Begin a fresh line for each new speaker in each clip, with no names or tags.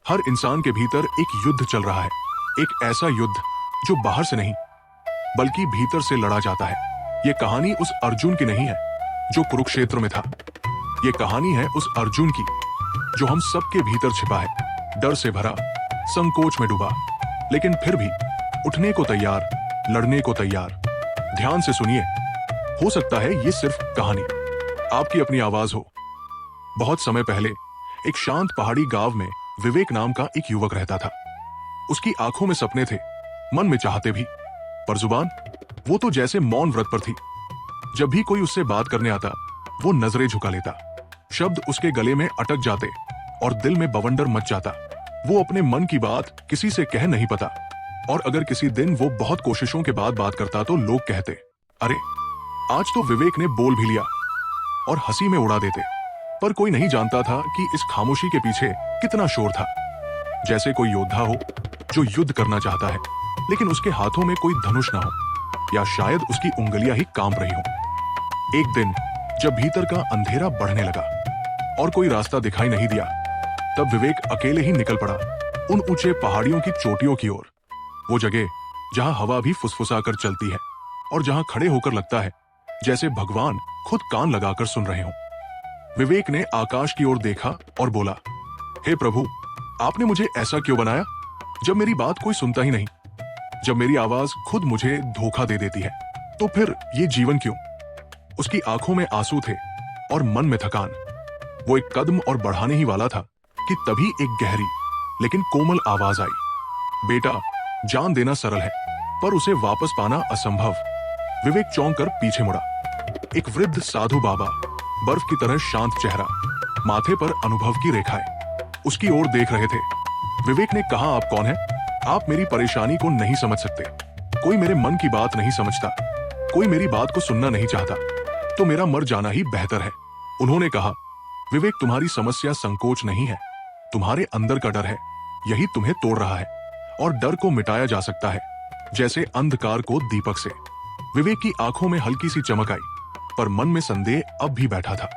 हर इंसान के भीतर एक युद्ध चल रहा है, एक ऐसा युद्ध जो बाहर से नहीं बल्कि भीतर से लड़ा जाता है। ये कहानी उस अर्जुन की नहीं है जो कुरुक्षेत्र में था। ये कहानी है उस अर्जुन की जो हम सबके भीतर छिपा है, डर से भरा, संकोच में डूबा, लेकिन फिर भी उठने को तैयार, लड़ने को तैयार। ध्यान से सुनिए, हो सकता है ये सिर्फ कहानी आपकी अपनी आवाज हो। बहुत समय पहले एक शांत पहाड़ी गांव में विवेक नाम का एक युवक रहता था। उसकी आंखों में सपने थे, मन में चाहते भी, पर जुबान वो तो जैसे मौन व्रत पर थी। जब भी कोई उससे बात करने आता, वो नजरें झुका लेता, शब्द उसके गले में अटक जाते और दिल में बवंडर मच जाता। वो अपने मन की बात किसी से कह नहीं पाता, और अगर किसी दिन वो बहुत कोशिशों के बाद बात करता तो लोग कहते, अरे आज तो विवेक ने बोल भी लिया, और हंसी में उड़ा देते। पर कोई नहीं जानता था कि इस खामोशी के पीछे कितना शोर था। जैसे कोई योद्धा हो जो युद्ध करना चाहता है, लेकिन उसके हाथों में कोई धनुष ना हो, या शायद उसकी उंगलियां ही कांप रही हो। एक दिन जब भीतर का अंधेरा बढ़ने लगा और कोई रास्ता दिखाई नहीं दिया, तब विवेक अकेले ही निकल पड़ा उन ऊंचे पहाड़ियों की चोटियों की ओर। वो जगह जहां हवा भी फुसफुसा कर चलती है और जहां खड़े होकर लगता है जैसे भगवान खुद कान लगाकर सुन रहे हों। विवेक ने आकाश की ओर देखा और बोला, हे प्रभु, आपने मुझे ऐसा क्यों बनाया जब मेरी बात कोई सुनता ही नहीं, जब मेरी आवाज खुद मुझे धोखा दे देती है, तो फिर ये जीवन क्यों? उसकी आंखों में आंसू थे और मन में थकान। वो एक कदम और बढ़ाने ही वाला था कि तभी एक गहरी लेकिन कोमल आवाज आई, बेटा, जान देना सरल है पर उसे वापस पाना असंभव। विवेक चौंक कर पीछे मुड़ा। एक वृद्ध साधु बाबा, बर्फ की तरह शांत चेहरा, माथे पर अनुभव की रेखाएं, उसकी ओर देख रहे थे। विवेक ने कहा, आप कौन हैं? आप मेरी परेशानी को नहीं समझ सकते। कोई मेरे मन की बात नहीं समझता, कोई मेरी बात को सुनना नहीं चाहता, तो मेरा मर जाना ही बेहतर है। उन्होंने कहा, विवेक, तुम्हारी समस्या संकोच नहीं है, तुम्हारे अंदर का डर है, यही तुम्हें तोड़ रहा है। और डर को मिटाया जा सकता है जैसे अंधकार को दीपक से। विवेक की आंखों में हल्की सी चमक आई, पर मन में संदेह अब भी बैठा था।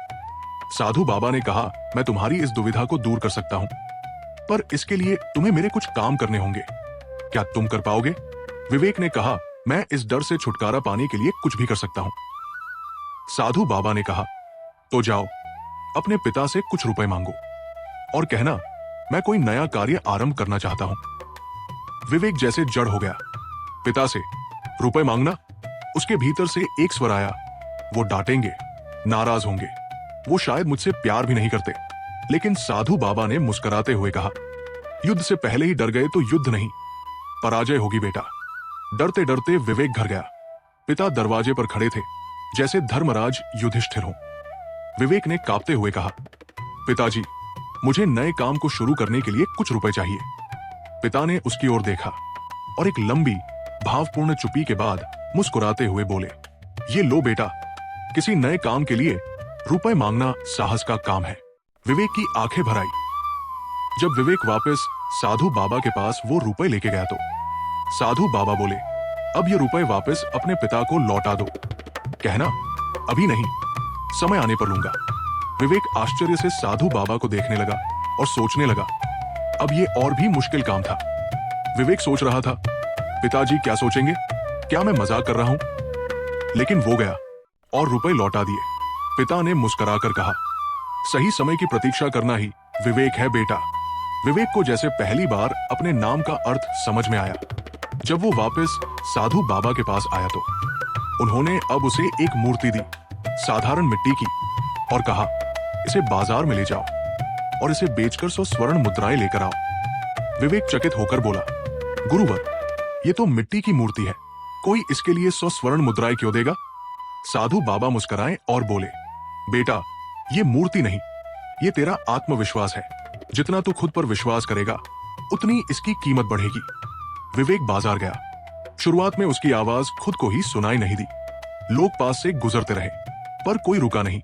साधु बाबा ने कहा, मैं तुम्हारी इस दुविधा को दूर कर सकता हूं, पर इसके लिए तुम्हें मेरे कुछ काम करने होंगे। क्या तुम कर पाओगे? विवेक ने कहा, मैं इस डर से छुटकारा पाने के लिए कुछ भी कर सकता हूं। साधु बाबा ने कहा, तो जाओ, अपने पिता से कुछ रुपए मांगो और कहना, मैं कोई नया कार्य आरंभ करना चाहता हूं। विवेक जैसे जड़ हो गया। पिता से रुपए मांगना? उसके भीतर से एक स्वर आया, वो डांटेंगे, नाराज होंगे, वो शायद मुझसे प्यार भी नहीं करते। लेकिन साधु बाबा ने मुस्कुराते हुए कहा, युद्ध से पहले ही डर गए तो युद्ध नहीं, पराजय होगी बेटा। डरते डरते विवेक घर गया। पिता दरवाजे पर खड़े थे, जैसे धर्मराज युधिष्ठिर हो। विवेक ने कांपते हुए कहा, पिताजी, मुझे नए काम को शुरू करने के लिए कुछ रुपए चाहिए। पिता ने उसकी ओर देखा और एक लंबी भावपूर्ण चुप्पी के बाद मुस्कुराते हुए बोले, ये लो बेटा, किसी नए काम के लिए रुपए मांगना साहस का काम है। विवेक की आंखें भर आई। जब विवेक वापस साधु बाबा के पास वो रुपए लेके गया तो साधु बाबा बोले, अब ये रुपए वापस अपने पिता को लौटा दो। कहना, अभी नहीं, समय आने पर लूंगा। विवेक आश्चर्य से साधु बाबा को देखने लगा और सोचने लगा, अब ये और भी मुश्किल काम था। विवेक सोच रहा था, पिताजी क्या सोचेंगे, क्या मैं मजाक कर रहा हूं? लेकिन वो गया और रुपए लौटा दिए। पिता ने मुस्कुराकर कहा, सही समय की प्रतीक्षा करना ही विवेक है बेटा। विवेक को जैसे पहली बार अपने नाम का अर्थ समझ में आया। जब वो वापस साधु बाबा के पास आया तो उन्होंने अब उसे एक मूर्ति दी, साधारण मिट्टी की, और कहा, इसे बाजार में ले जाओ और इसे बेचकर 100 स्वर्ण मुद्राएं लेकर आओ। विवेक चकित होकर बोला, गुरुवर, ये तो मिट्टी की मूर्ति है, कोई इसके लिए 100 स्वर्ण मुद्राएं क्यों देगा? साधु बाबा मुस्कुराए और बोले, बेटा, ये मूर्ति नहीं, ये तेरा आत्मविश्वास है। जितना तू खुद पर विश्वास करेगा, उतनी इसकी कीमत बढ़ेगी। विवेक बाजार गया। शुरुआत में उसकी आवाज खुद को ही सुनाई नहीं दी। लोग पास से गुजरते रहे, पर कोई रुका नहीं।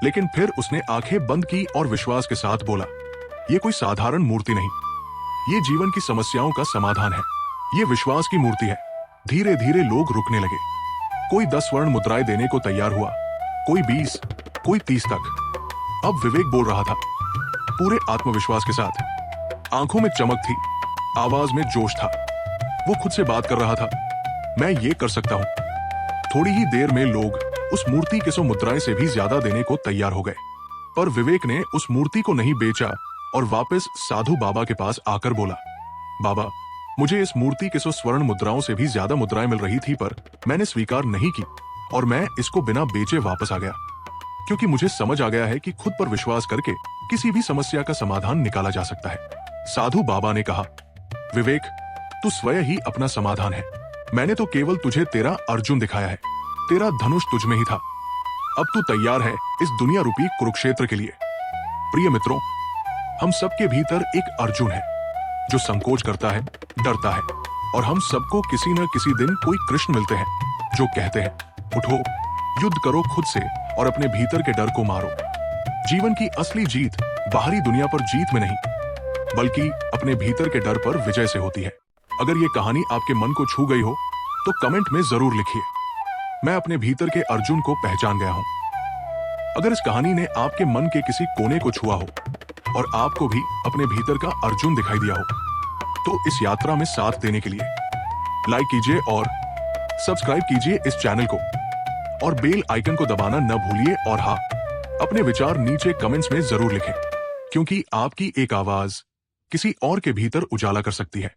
लेकिन फिर उसने आंखें बंद की और विश्वास के साथ बोला, ये कोई साधारण मूर्ति नहीं, ये जीवन की समस्याओं का समाधान है। ये विश्वास की मूर्ति है। धीरे धीरे लोग रुकने लगे। कोई 10 स्वर्ण मुद्राएं देने को तैयार हुआ, कोई 20, कोई 30 तक। अब विवेक बोल रहा था पूरे आत्मविश्वास के साथ, आंखों में चमक थी, आवाज में जोश था। वो खुद से बात कर रहा था, मैं ये कर सकता हूं। थोड़ी ही देर में लोग उस मूर्ति के 100 मुद्राएं से भी ज्यादा देने को तैयार हो गए। पर विवेक ने उस मूर्ति को नहीं बेचा और वापस साधु बाबा के पास आकर बोला, बाबा, मुझे इस मूर्ति के 100 स्वर्ण मुद्राओं से भी ज्यादा मुद्राएं मिल रही थी, पर मैंने स्वीकार नहीं की और मैं इसको बिना बेचे वापस आ गया, क्योंकि मुझे समझ आ गया है कि खुद पर विश्वास करके किसी भी समस्या का समाधान निकाला जा सकता है। साधु बाबा ने कहा, विवेक, तू स्वयं ही अपना समाधान है। मैंने तो केवल तुझे तेरा अर्जुन दिखाया है, तेरा धनुष तुझ में ही था। अब तू तैयार है इस दुनिया रूपी कुरुक्षेत्र के लिए। प्रिय मित्रों, हम सबके भीतर एक अर्जुन है जो संकोच करता है, डरता है, और हम सबको किसी न किसी दिन कोई कृष्ण मिलते हैं जो कहते हैं, उठो, युद्ध करो खुद से और अपने भीतर के डर को मारो। जीवन की असली जीत बाहरी दुनिया पर जीत में नहीं, बल्कि अपने भीतर के डर पर विजय से होती है। अगर ये कहानी आपके मन को छू गई हो तो कमेंट में जरूर लिखिए, मैं अपने भीतर के अर्जुन को पहचान गया हूं। अगर इस कहानी ने आपके मन के किसी कोने को छुआ हो और आपको भी अपने भीतर का अर्जुन दिखाई दिया हो, तो इस यात्रा में साथ देने के लिए लाइक कीजिए और सब्सक्राइब कीजिए इस चैनल को, और बेल आइकन को दबाना न भूलिए। और हाँ, अपने विचार नीचे कमेंट्स में जरूर लिखें, क्योंकि आपकी एक आवाज किसी और के भीतर उजाला कर सकती है।